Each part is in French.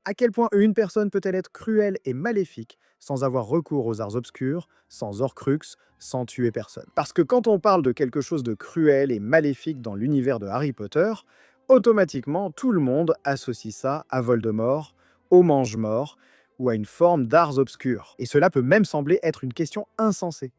À quel point une personne peut-elle être cruelle et maléfique sans avoir recours aux arts obscurs, sans Horcrux, sans tuer personne? Parce que quand on parle de quelque chose de cruel et maléfique dans l'univers de Harry Potter, automatiquement tout le monde associe ça à Voldemort, au mange-mort ou à une forme d'arts obscurs. Et cela peut même sembler être une question insensée.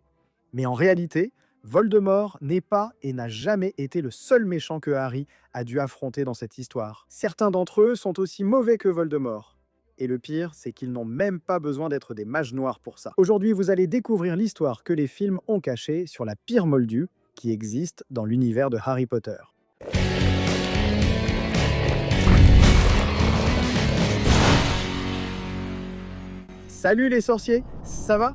Mais en réalité, Voldemort n'est pas et n'a jamais été le seul méchant que Harry a dû affronter dans cette histoire. Certains d'entre eux sont aussi mauvais que Voldemort. Et le pire, c'est qu'ils n'ont même pas besoin d'être des mages noirs pour ça. Aujourd'hui, vous allez découvrir l'histoire que les films ont cachée sur la pire moldue qui existe dans l'univers de Harry Potter. Salut les sorciers, ça va?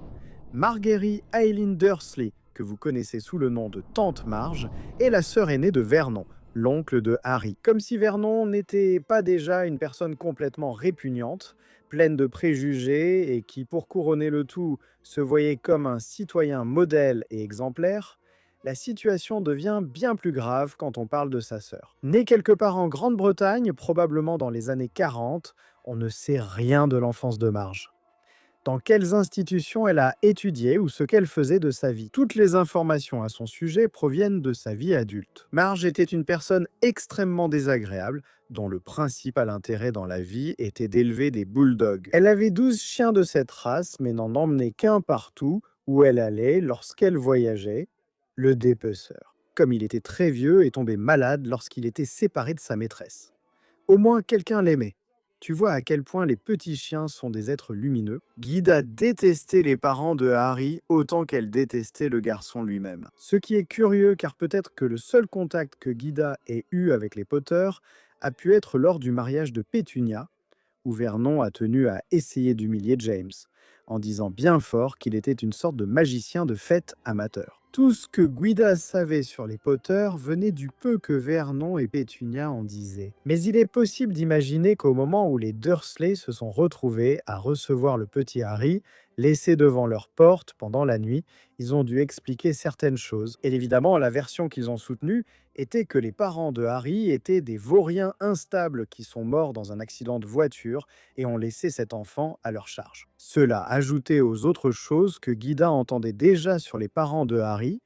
Marguerite Eileen Dursley, que vous connaissez sous le nom de Tante Marge, est la sœur aînée de Vernon, l'oncle de Harry. Comme si Vernon n'était pas déjà une personne complètement répugnante, pleine de préjugés et qui, pour couronner le tout, se voyait comme un citoyen modèle et exemplaire, la situation devient bien plus grave quand on parle de sa sœur. Née quelque part en Grande-Bretagne, probablement dans les années 40, on ne sait rien de l'enfance de Marge. Dans quelles institutions elle a étudié ou ce qu'elle faisait de sa vie. Toutes les informations à son sujet proviennent de sa vie adulte. Marge était une personne extrêmement désagréable, dont le principal intérêt dans la vie était d'élever des bulldogs. Elle avait 12 chiens de cette race, mais n'en emmenait qu'un partout où elle allait lorsqu'elle voyageait, le dépeceur. Comme il était très vieux et tombé malade lorsqu'il était séparé de sa maîtresse. Au moins quelqu'un l'aimait. Tu vois à quel point les petits chiens sont des êtres lumineux. Guida détestait les parents de Harry autant qu'elle détestait le garçon lui-même. Ce qui est curieux car peut-être que le seul contact que Guida ait eu avec les Potter a pu être lors du mariage de Pétunia, où Vernon a tenu à essayer d'humilier James, en disant bien fort qu'il était une sorte de magicien de fête amateur. Tout ce que Guida savait sur les Potter venait du peu que Vernon et Pétunia en disaient. Mais il est possible d'imaginer qu'au moment où les Dursley se sont retrouvés à recevoir le petit Harry, laissé devant leur porte pendant la nuit, ils ont dû expliquer certaines choses. Et évidemment, la version qu'ils ont soutenue était que les parents de Harry étaient des vauriens instables qui sont morts dans un accident de voiture et ont laissé cet enfant à leur charge. Cela, ajouté aux autres choses que Guida entendait déjà sur les parents de Harry,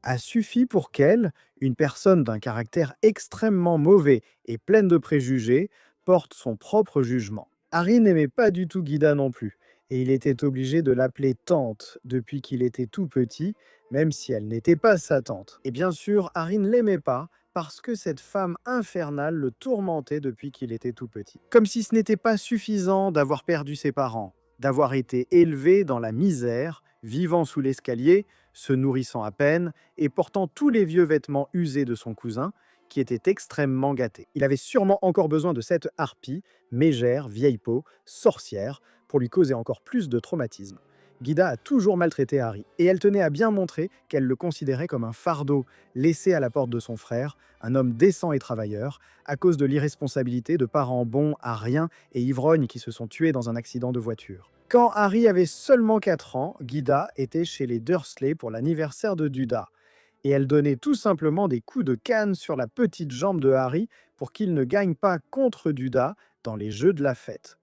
a suffi pour qu'elle, une personne d'un caractère extrêmement mauvais et pleine de préjugés, porte son propre jugement. Harry n'aimait pas du tout Guida non plus, et il était obligé de l'appeler tante depuis qu'il était tout petit, même si elle n'était pas sa tante. Et bien sûr, Harry ne l'aimait pas, parce que cette femme infernale le tourmentait depuis qu'il était tout petit. Comme si ce n'était pas suffisant d'avoir perdu ses parents, d'avoir été élevé dans la misère, vivant sous l'escalier, se nourrissant à peine et portant tous les vieux vêtements usés de son cousin, qui était extrêmement gâté. Il avait sûrement encore besoin de cette harpie, mégère, vieille peau, sorcière, pour lui causer encore plus de traumatisme. Guida a toujours maltraité Harry, et elle tenait à bien montrer qu'elle le considérait comme un fardeau laissé à la porte de son frère, un homme décent et travailleur, à cause de l'irresponsabilité de parents bons à rien et ivrognes qui se sont tués dans un accident de voiture. Quand Harry avait seulement 4 ans, Guida était chez les Dursley pour l'anniversaire de Duda, et elle donnait tout simplement des coups de canne sur la petite jambe de Harry pour qu'il ne gagne pas contre Duda dans les jeux de la fête.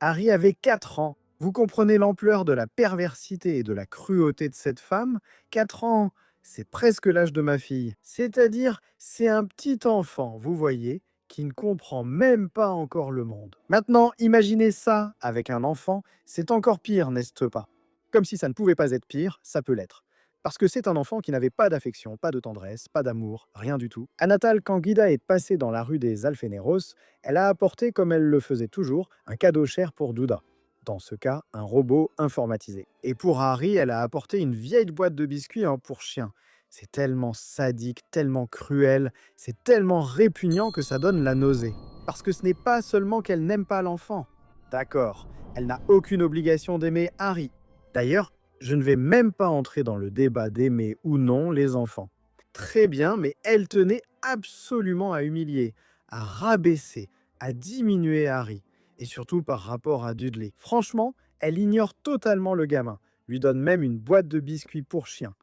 Harry avait 4 ans. Vous comprenez l'ampleur de la perversité et de la cruauté de cette femme? 4 ans, c'est presque l'âge de ma fille. C'est-à-dire, c'est un petit enfant, vous voyez, qui ne comprend même pas encore le monde. Maintenant, imaginez ça avec un enfant, c'est encore pire, n'est-ce pas? Comme si ça ne pouvait pas être pire, ça peut l'être. Parce que c'est un enfant qui n'avait pas d'affection, pas de tendresse, pas d'amour, rien du tout. À Natal, quand Guida est passée dans la rue des Alfeneros, elle a apporté, comme elle le faisait toujours, un cadeau cher pour Douda. Dans ce cas, un robot informatisé. Et pour Harry, elle a apporté une vieille boîte de biscuits pour chien. C'est tellement sadique, tellement cruel, c'est tellement répugnant que ça donne la nausée. Parce que ce n'est pas seulement qu'elle n'aime pas l'enfant. D'accord, elle n'a aucune obligation d'aimer Harry. D'ailleurs, je ne vais même pas entrer dans le débat d'aimer ou non les enfants. Très bien, mais elle tenait absolument à humilier, à rabaisser, à diminuer Harry, et surtout par rapport à Dudley. Franchement, elle ignore totalement le gamin, lui donne même une boîte de biscuits pour chien.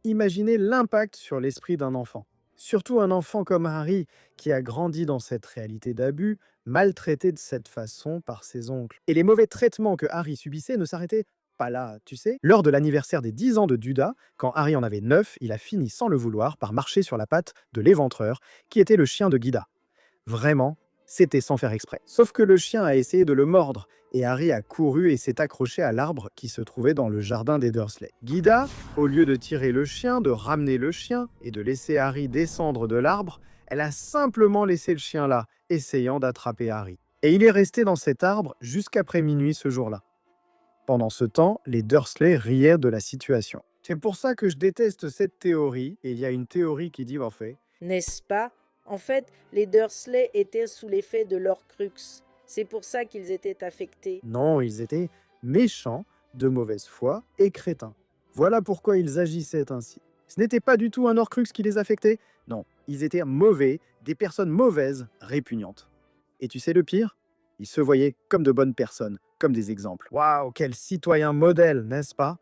Imaginez l'impact sur l'esprit d'un enfant. Surtout un enfant comme Harry, qui a grandi dans cette réalité d'abus, maltraité de cette façon par ses oncles. Et les mauvais traitements que Harry subissait ne s'arrêtaient pas là, tu sais. Lors de l'anniversaire des 10 ans de Duda, quand Harry en avait 9, il a fini sans le vouloir par marcher sur la patte de l'éventreur, qui était le chien de Guida. Vraiment, c'était sans faire exprès. Sauf que le chien a essayé de le mordre, et Harry a couru et s'est accroché à l'arbre qui se trouvait dans le jardin des Dursley. Guida, au lieu de tirer le chien, de ramener le chien et de laisser Harry descendre de l'arbre, elle a simplement laissé le chien là, essayant d'attraper Harry. Et il est resté dans cet arbre jusqu'après minuit ce jour-là. Pendant ce temps, les Dursley riaient de la situation. C'est pour ça que je déteste cette théorie, et il y a une théorie qui dit en fait N'est-ce pas? En fait, les Dursley étaient sous l'effet de l'Horcrux. C'est pour ça qu'ils étaient affectés. non, ils étaient méchants, de mauvaise foi et crétins. Voilà pourquoi ils agissaient ainsi. Ce n'était pas du tout un Horcrux qui les affectait, non, ils étaient mauvais, des personnes mauvaises, répugnantes. Et tu sais le pire? Ils se voyaient comme de bonnes personnes, comme des exemples. Waouh, quel citoyen modèle, n'est-ce pas?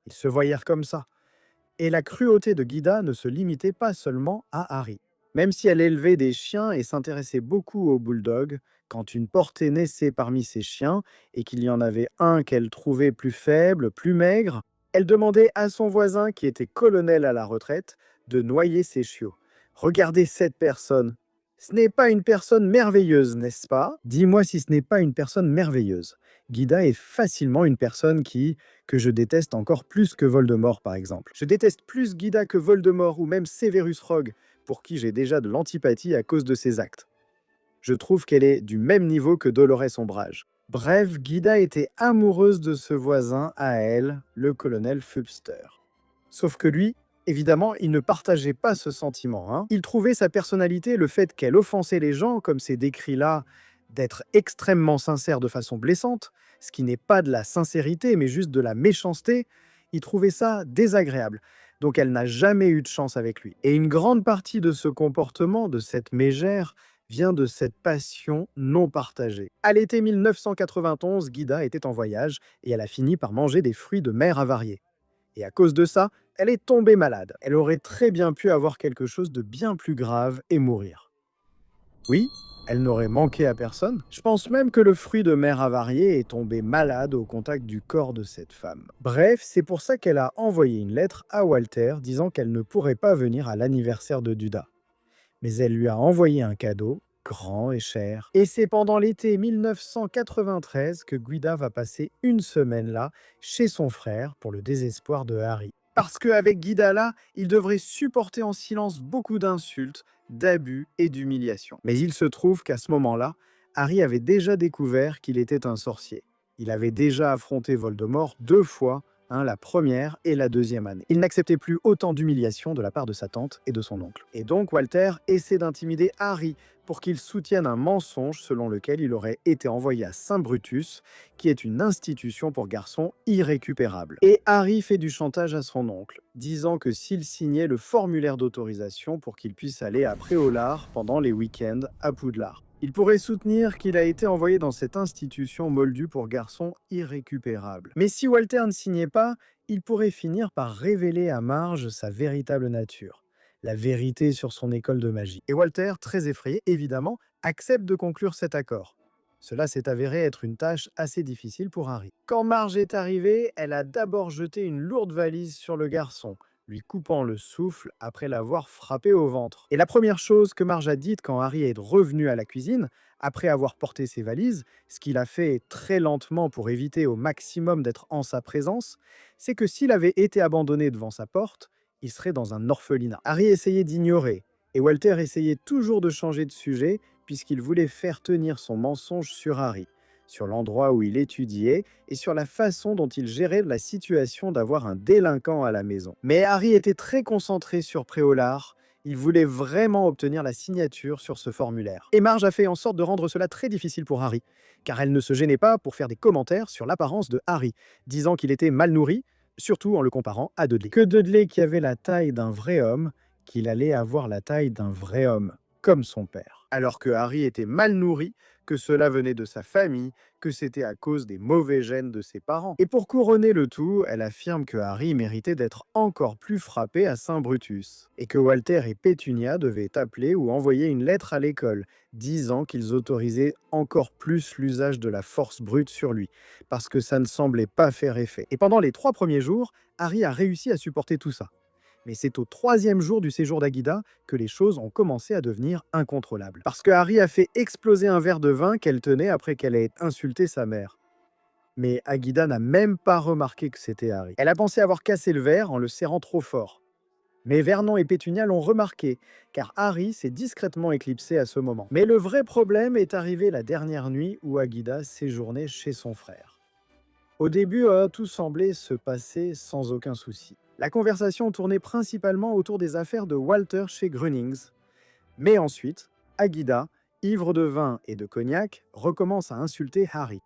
Ils se voyaient comme ça. Et la cruauté de Guida ne se limitait pas seulement à Harry. Même si elle élevait des chiens et s'intéressait beaucoup aux bulldogs, quand une portée naissait parmi ces chiens et qu'il y en avait un qu'elle trouvait plus faible, plus maigre, elle demandait à son voisin, qui était colonel à la retraite, de noyer ses chiots. Regardez cette personne. Ce n'est pas une personne merveilleuse, n'est-ce pas? Dis-moi si ce n'est pas une personne merveilleuse. Guida est facilement une personne que je déteste encore plus que Voldemort, par exemple. Je déteste plus Guida que Voldemort ou même Severus Rogue, pour qui j'ai déjà de l'antipathie à cause de ses actes. Je trouve qu'elle est du même niveau que Dolores Ombrage. Bref, Guida était amoureuse de ce voisin à elle, le colonel Fubster. Sauf que lui, évidemment, il ne partageait pas ce sentiment. Il trouvait sa personnalité, le fait qu'elle offensait les gens, comme c'est décrit là, d'être extrêmement sincère de façon blessante, ce qui n'est pas de la sincérité, mais juste de la méchanceté, il trouvait ça désagréable. Donc elle n'a jamais eu de chance avec lui. Et une grande partie de ce comportement, de cette mégère, vient de cette passion non partagée. À l'été 1991, Guida était en voyage et elle a fini par manger des fruits de mer avariés. Et à cause de ça, elle est tombée malade. Elle aurait très bien pu avoir quelque chose de bien plus grave et mourir. Oui, elle n'aurait manqué à personne. Je pense même que le fruit de mer avarié est tombé malade au contact du corps de cette femme. Bref, c'est pour ça qu'elle a envoyé une lettre à Walter disant qu'elle ne pourrait pas venir à l'anniversaire de Duda. Mais elle lui a envoyé un cadeau, grand et cher. Et c'est pendant l'été 1993 que Guida va passer une semaine là, chez son frère, pour le désespoir de Harry. Parce qu'avec Guida là, il devrait supporter en silence beaucoup d'insultes, d'abus et d'humiliations. Mais il se trouve qu'à ce moment-là, Harry avait déjà découvert qu'il était un sorcier. Il avait déjà affronté Voldemort 2 fois, la première et la deuxième année. Il n'acceptait plus autant d'humiliation de la part de sa tante et de son oncle. Et donc Walter essaie d'intimider Harry pour qu'il soutienne un mensonge selon lequel il aurait été envoyé à Saint-Brutus, qui est une institution pour garçons irrécupérable. Et Harry fait du chantage à son oncle, disant que s'il signait le formulaire d'autorisation pour qu'il puisse aller à Préolard pendant les week-ends à Poudlard, il pourrait soutenir qu'il a été envoyé dans cette institution moldue pour garçons irrécupérables. Mais si Walter ne signait pas, il pourrait finir par révéler à Marge sa véritable nature, la vérité sur son école de magie. Et Walter, très effrayé évidemment, accepte de conclure cet accord. Cela s'est avéré être une tâche assez difficile pour Harry. Quand Marge est arrivée, elle a d'abord jeté une lourde valise sur le garçon, lui coupant le souffle après l'avoir frappé au ventre. Et la première chose que Marge a dite quand Harry est revenu à la cuisine, après avoir porté ses valises, ce qu'il a fait très lentement pour éviter au maximum d'être en sa présence, c'est que s'il avait été abandonné devant sa porte, il serait dans un orphelinat. Harry essayait d'ignorer, et Walter essayait toujours de changer de sujet, puisqu'il voulait faire tenir son mensonge sur Harry, sur l'endroit où il étudiait et sur la façon dont il gérait la situation d'avoir un délinquant à la maison. Mais Harry était très concentré sur Préolard, il voulait vraiment obtenir la signature sur ce formulaire. Et Marge a fait en sorte de rendre cela très difficile pour Harry, car elle ne se gênait pas pour faire des commentaires sur l'apparence de Harry, disant qu'il était mal nourri, surtout en le comparant à Dudley. Que Dudley qui avait la taille d'un vrai homme, qu'il allait avoir la taille d'un vrai homme, comme son père. Alors que Harry était mal nourri, que cela venait de sa famille, que c'était à cause des mauvais gènes de ses parents. Et pour couronner le tout, elle affirme que Harry méritait d'être encore plus frappé à Saint-Brutus, et que Walter et Pétunia devaient appeler ou envoyer une lettre à l'école, disant qu'ils autorisaient encore plus l'usage de la force brute sur lui, parce que ça ne semblait pas faire effet. Et pendant les 3 premiers jours, Harry a réussi à supporter tout ça. Mais c'est au 3e jour du séjour d'Aguida que les choses ont commencé à devenir incontrôlables. Parce que Harry a fait exploser un verre de vin qu'elle tenait après qu'elle ait insulté sa mère. Mais Aguida n'a même pas remarqué que c'était Harry. Elle a pensé avoir cassé le verre en le serrant trop fort. Mais Vernon et Pétunia l'ont remarqué, car Harry s'est discrètement éclipsé à ce moment. Mais le vrai problème est arrivé la dernière nuit où Aguida séjournait chez son frère. Au début, tout semblait se passer sans aucun souci. La conversation tournait principalement autour des affaires de Walter chez Grunnings. Mais ensuite, Aguida, ivre de vin et de cognac, recommence à insulter Harry.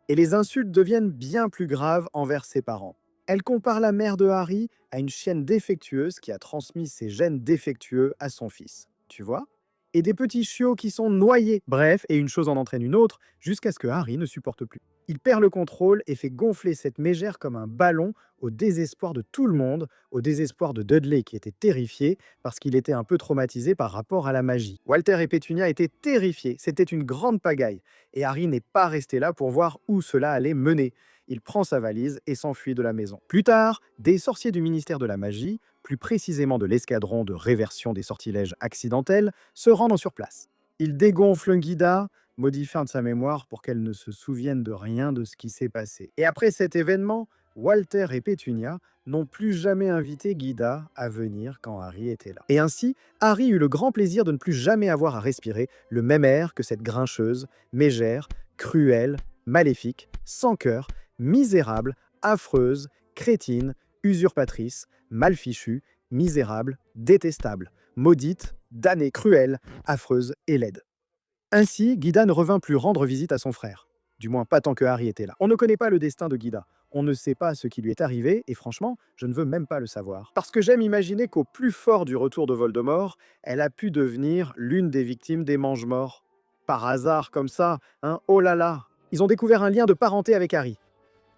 Et les insultes deviennent bien plus graves envers ses parents. Elle compare la mère de Harry à une chienne défectueuse qui a transmis ses gènes défectueux à son fils. Tu vois ? Et des petits chiots qui sont noyés. Bref, et une chose en entraîne une autre, jusqu'à ce que Harry ne supporte plus. Il perd le contrôle et fait gonfler cette mégère comme un ballon au désespoir de tout le monde, au désespoir de Dudley qui était terrifié parce qu'il était un peu traumatisé par rapport à la magie. Walter et Pétunia étaient terrifiés, c'était une grande pagaille. Et Harry n'est pas resté là pour voir où cela allait mener. Il prend sa valise et s'enfuit de la maison. Plus tard, des sorciers du ministère de la magie, plus précisément de l'escadron de réversion des sortilèges accidentels, se rendent sur place. Ils dégonflent Guida, modifiant sa mémoire pour qu'elle ne se souvienne de rien de ce qui s'est passé. Et après cet événement, Walter et Pétunia n'ont plus jamais invité Guida à venir quand Harry était là. Et ainsi, Harry eut le grand plaisir de ne plus jamais avoir à respirer le même air que cette grincheuse, mégère, cruelle, maléfique, sans cœur, misérable, affreuse, crétine, usurpatrice, mal fichue, misérable, détestable, maudite, damnée, cruelle, affreuse et laide. Ainsi, Guida ne revint plus rendre visite à son frère. Du moins pas tant que Harry était là. On ne connaît pas le destin de Guida. On ne sait pas ce qui lui est arrivé, et franchement, je ne veux même pas le savoir. Parce que j'aime imaginer qu'au plus fort du retour de Voldemort, elle a pu devenir l'une des victimes des Mange-Morts. Par hasard, comme ça, hein, oh là là. Ils ont découvert un lien de parenté avec Harry.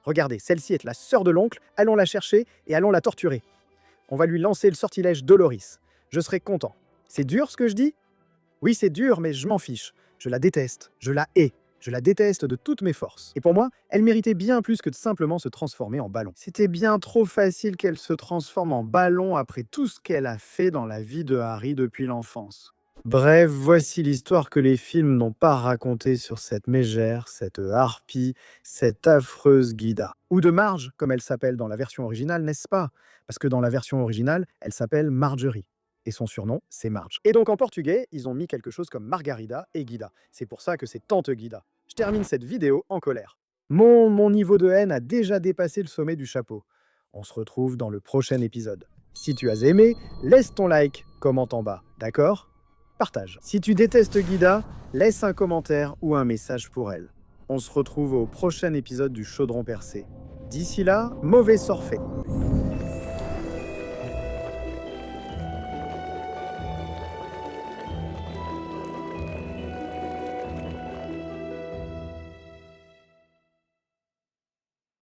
Regardez, celle-ci est la sœur de l'oncle, allons la chercher et allons la torturer. On va lui lancer le sortilège Doloris. Je serai content. C'est dur ce que je dis ? Oui, c'est dur, mais je m'en fiche. Je la déteste, je la hais. Je la déteste de toutes mes forces. Et pour moi, elle méritait bien plus que de simplement se transformer en ballon. C'était bien trop facile qu'elle se transforme en ballon après tout ce qu'elle a fait dans la vie de Harry depuis l'enfance. Bref, voici l'histoire que les films n'ont pas racontée sur cette mégère, cette harpie, cette affreuse Guida. Ou de Marge, comme elle s'appelle dans la version originale, n'est-ce pas? Parce que dans la version originale, elle s'appelle Marjorie. Et son surnom, c'est Marge. Et donc en portugais, ils ont mis quelque chose comme Margarida et Guida. C'est pour ça que c'est Tante Guida. Je termine cette vidéo en colère. Mon niveau de haine a déjà dépassé le sommet du chapeau. On se retrouve dans le prochain épisode. Si tu as aimé, laisse ton like, commente en bas, d'accord? Partage. Si tu détestes Guida, laisse un commentaire ou un message pour elle. On se retrouve au prochain épisode du Chaudron Percé. D'ici là, mauvais sort fait.